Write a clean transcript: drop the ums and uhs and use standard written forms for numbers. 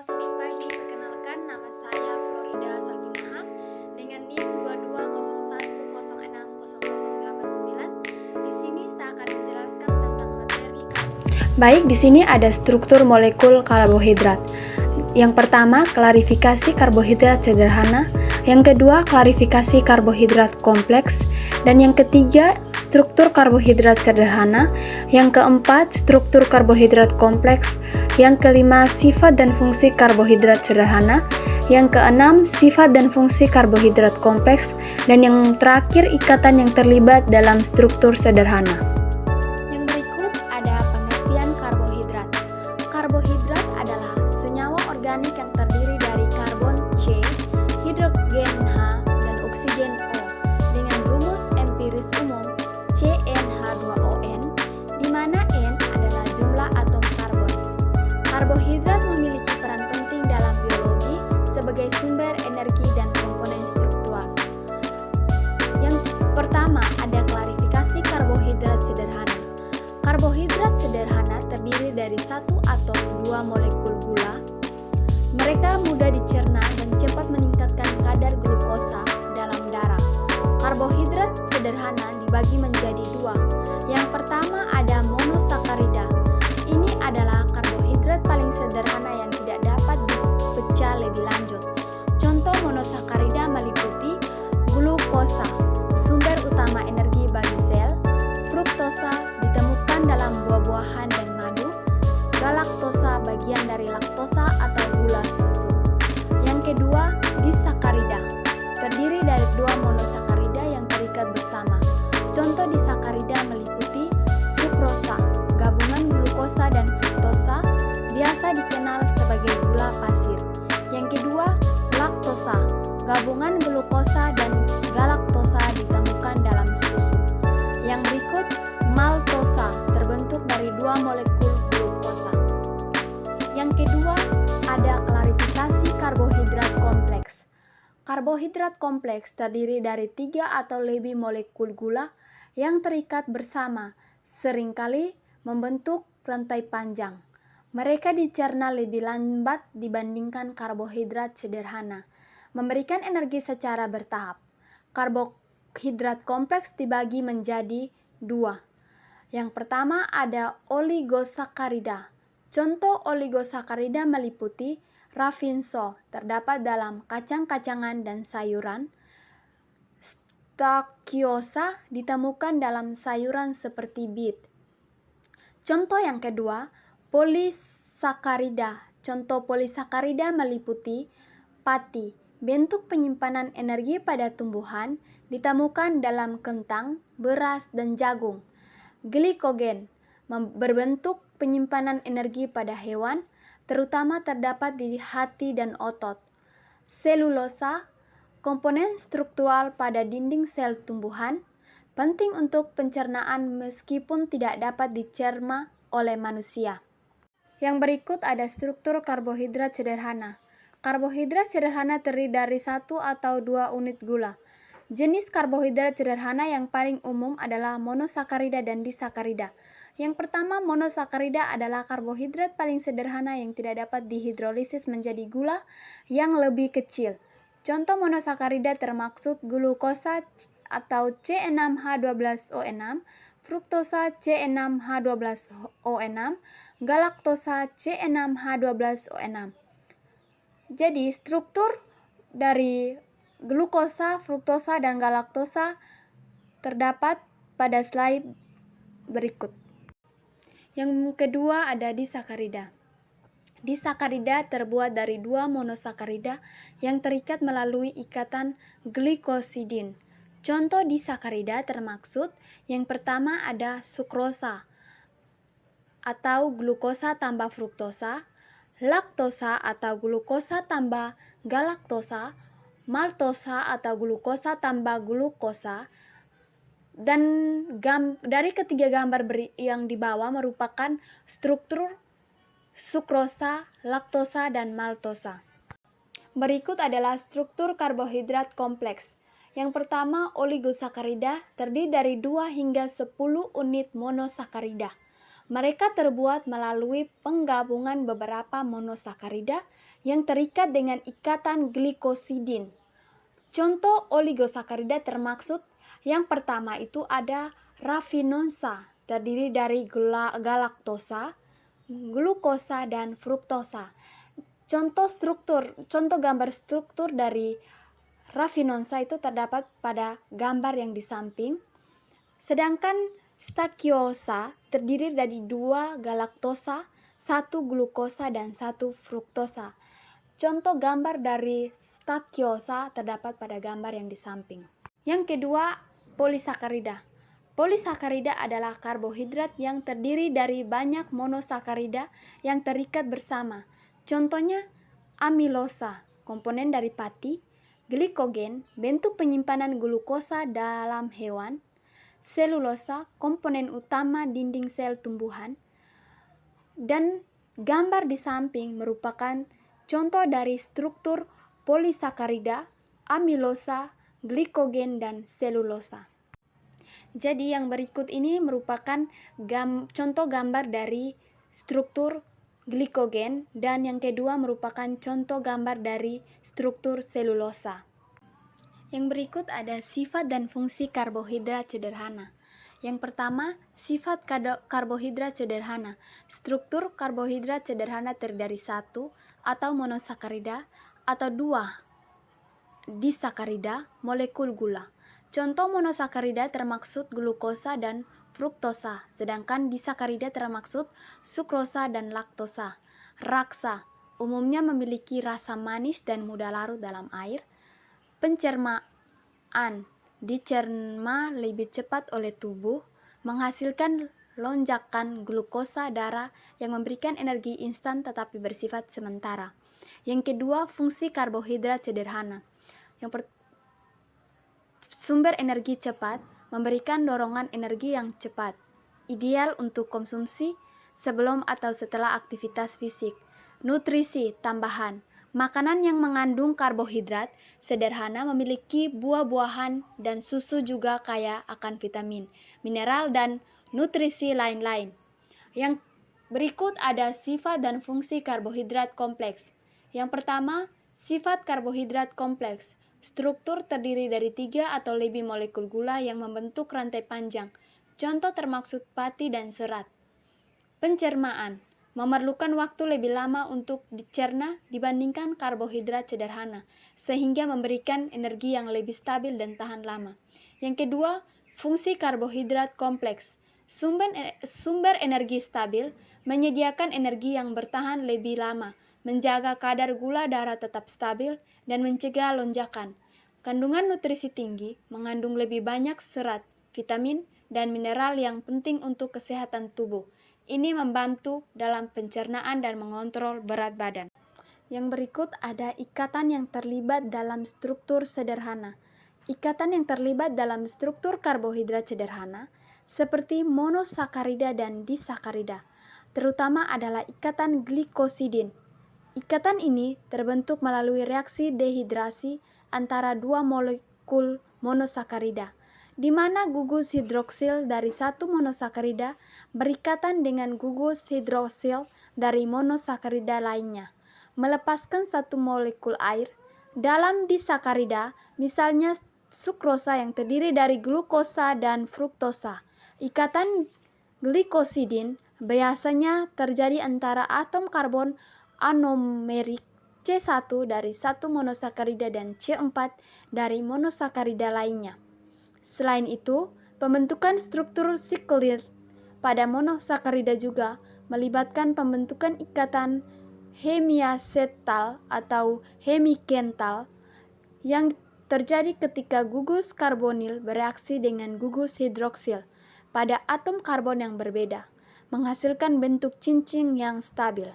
selamat pagi. Perkenalkan, nama saya Florida Salvinaha dengan NIM 2201060089. Di sini saya akan menjelaskan tentang materi karbohidrat. Baik, di sini ada struktur molekul karbohidrat. Yang pertama, klarifikasi karbohidrat sederhana. Yang kedua, klarifikasi karbohidrat kompleks. Dan yang ketiga, struktur karbohidrat sederhana. Yang keempat, struktur karbohidrat kompleks. Yang kelima, sifat dan fungsi karbohidrat sederhana. Yang keenam, sifat dan fungsi karbohidrat kompleks. Dan yang terakhir, ikatan yang terlibat dalam struktur sederhana. Yang berikut ada pengertian karbohidrat. Karbohidrat adalah senyawa organik yang terdiri dari karbon C, hidrogen H, dan oksigen O dengan rumus empiris umum CnH2ON, di mana N adalah jumlah atom karbon. Karbohidrat memiliki peran penting dalam biologi sebagai sumber energi dan komponen struktural. Yang pertama ada klarifikasi karbohidrat sederhana. Karbohidrat sederhana terdiri dari satu atau dua molekul gula. Mereka mudah dicerna dan cepat meningkatkan kadar glukosa dalam darah. Karbohidrat sederhana dibagi menjadi dua. Yang pertama ada monosakarida. Ini adalah karbohidrat paling sederhana yang tidak dapat dipecah lebih lanjut. Contoh monosakarida meliputi glukosa, sumber utama energi bagi sel, fruktosa ditemukan dalam buah-buahan dan madu, galaktosa bagian dari laktosa atau gula susu. Yang kedua, disakarida. Terdiri dari dua monosakarida yang terikat bersama. Contoh disakarida meliputi sukrosa, gabungan glukosa dan fruktosa, biasa dikenal sebagai gula pasir. Yang kedua, laktosa, gabungan glukosa dan galaktosa ditemukan dalam susu. Yang berikut, maltosa, terbentuk dari dua molekul glukosa. Yang kedua, ada klarifikasi karbohidrat kompleks. Karbohidrat kompleks terdiri dari 3 atau lebih molekul gula yang terikat bersama, seringkali membentuk rantai panjang. Mereka dicerna lebih lambat dibandingkan karbohidrat sederhana, memberikan energi secara bertahap. Karbohidrat kompleks dibagi menjadi dua. Yang pertama ada oligosakarida. Contoh oligosakarida meliputi rafinso, terdapat dalam kacang-kacangan dan sayuran. Stakiosa ditemukan dalam sayuran seperti beet. Contoh yang kedua, polisakarida. Contoh polisakarida meliputi pati. Bentuk penyimpanan energi pada tumbuhan ditemukan dalam kentang, beras, dan jagung. Glikogen berbentuk penyimpanan energi pada hewan, terutama terdapat di hati dan otot. Selulosa, komponen struktural pada dinding sel tumbuhan, penting untuk pencernaan meskipun tidak dapat dicerna oleh manusia. Yang berikut ada struktur karbohidrat sederhana. Karbohidrat sederhana terdiri dari 1 atau 2 unit gula. Jenis karbohidrat sederhana yang paling umum adalah monosakarida dan disakarida. Yang pertama, monosakarida adalah karbohidrat paling sederhana yang tidak dapat dihidrolisis menjadi gula yang lebih kecil. Contoh monosakarida termaksud glukosa atau C6H12O6, fruktosa C6H12O6, galaktosa C6H12O6. Jadi, struktur dari glukosa, fruktosa, dan galaktosa terdapat pada slide berikut. Yang kedua ada disakarida. Disakarida terbuat dari 2 monosakarida yang terikat melalui ikatan glikosidin. Contoh disakarida termaksud yang pertama ada sukrosa atau glukosa tambah fruktosa, laktosa atau glukosa tambah galaktosa, maltosa atau glukosa tambah glukosa, dan dari ketiga gambar yang di bawah merupakan struktur sukrosa, laktosa, dan maltosa. Berikut adalah struktur karbohidrat kompleks. Yang pertama, oligosakarida terdiri dari 2 hingga 10 unit monosakarida. Mereka terbuat melalui penggabungan beberapa monosakarida yang terikat dengan ikatan glikosidin. Contoh oligosakarida termaksud yang pertama itu ada raffinonsa, terdiri dari galaktosa, glukosa, dan fruktosa. Contoh gambar struktur dari raffinonsa itu terdapat pada gambar yang di samping. Sedangkan stakiosa terdiri dari 2 galaktosa, 1 glukosa, dan 1 fruktosa. Contoh gambar dari stakiosa terdapat pada gambar yang di samping. Yang kedua, polisakarida. Polisakarida adalah karbohidrat yang terdiri dari banyak monosakarida yang terikat bersama. Contohnya amilosa, komponen dari pati, glikogen, bentuk penyimpanan glukosa dalam hewan, selulosa, komponen utama dinding sel tumbuhan, dan gambar di samping merupakan contoh dari struktur polisakarida, amilosa, glikogen, dan selulosa. Jadi yang berikut ini merupakan contoh gambar dari struktur glikogen, dan yang kedua merupakan contoh gambar dari struktur selulosa. Yang berikut ada sifat dan fungsi karbohidrat sederhana. Yang pertama, sifat karbohidrat sederhana. Struktur karbohidrat sederhana terdiri dari 1 atau monosakarida atau 2 disakarida molekul gula. Contoh monosakarida termaksud glukosa dan fruktosa, sedangkan disakarida termaksud sukrosa dan laktosa. Raksa umumnya memiliki rasa manis dan mudah larut dalam air. Pencernaan dicerna lebih cepat oleh tubuh, menghasilkan lonjakan glukosa darah yang memberikan energi instan tetapi bersifat sementara. Yang kedua, fungsi karbohidrat sederhana. Sumber energi cepat, memberikan dorongan energi yang cepat, ideal untuk konsumsi sebelum atau setelah aktivitas fisik. Nutrisi tambahan. Makanan yang mengandung karbohidrat sederhana memiliki buah-buahan dan susu juga kaya akan vitamin, mineral, dan nutrisi lain-lain. Yang berikut ada sifat dan fungsi karbohidrat kompleks. Yang pertama, sifat karbohidrat kompleks. Struktur terdiri dari 3 atau lebih molekul gula yang membentuk rantai panjang. Contoh termaksud pati dan serat. Pencernaan memerlukan waktu lebih lama untuk dicerna dibandingkan karbohidrat sederhana, sehingga memberikan energi yang lebih stabil dan tahan lama. Yang kedua, fungsi karbohidrat kompleks. Sumber energi stabil, menyediakan energi yang bertahan lebih lama, menjaga kadar gula darah tetap stabil, dan mencegah lonjakan. Kandungan nutrisi tinggi, mengandung lebih banyak serat, vitamin, dan mineral yang penting untuk kesehatan tubuh. Ini membantu dalam pencernaan dan mengontrol berat badan. Yang berikut ada ikatan yang terlibat dalam struktur sederhana. Ikatan yang terlibat dalam struktur karbohidrat sederhana seperti monosakarida dan disakarida, terutama adalah ikatan glikosidin. Ikatan ini terbentuk melalui reaksi dehidrasi antara 2 molekul monosakarida, di mana gugus hidroksil dari satu monosakarida berikatan dengan gugus hidroksil dari monosakarida lainnya, melepaskan satu molekul air. Dalam disakarida, misalnya sukrosa yang terdiri dari glukosa dan fruktosa, ikatan glikosidin biasanya terjadi antara atom karbon anomerik C1 dari satu monosakarida dan C4 dari monosakarida lainnya. Selain itu, pembentukan struktur siklit pada monosakarida juga melibatkan pembentukan ikatan hemiacetal atau hemikental yang terjadi ketika gugus karbonil bereaksi dengan gugus hidroksil pada atom karbon yang berbeda, menghasilkan bentuk cincin yang stabil.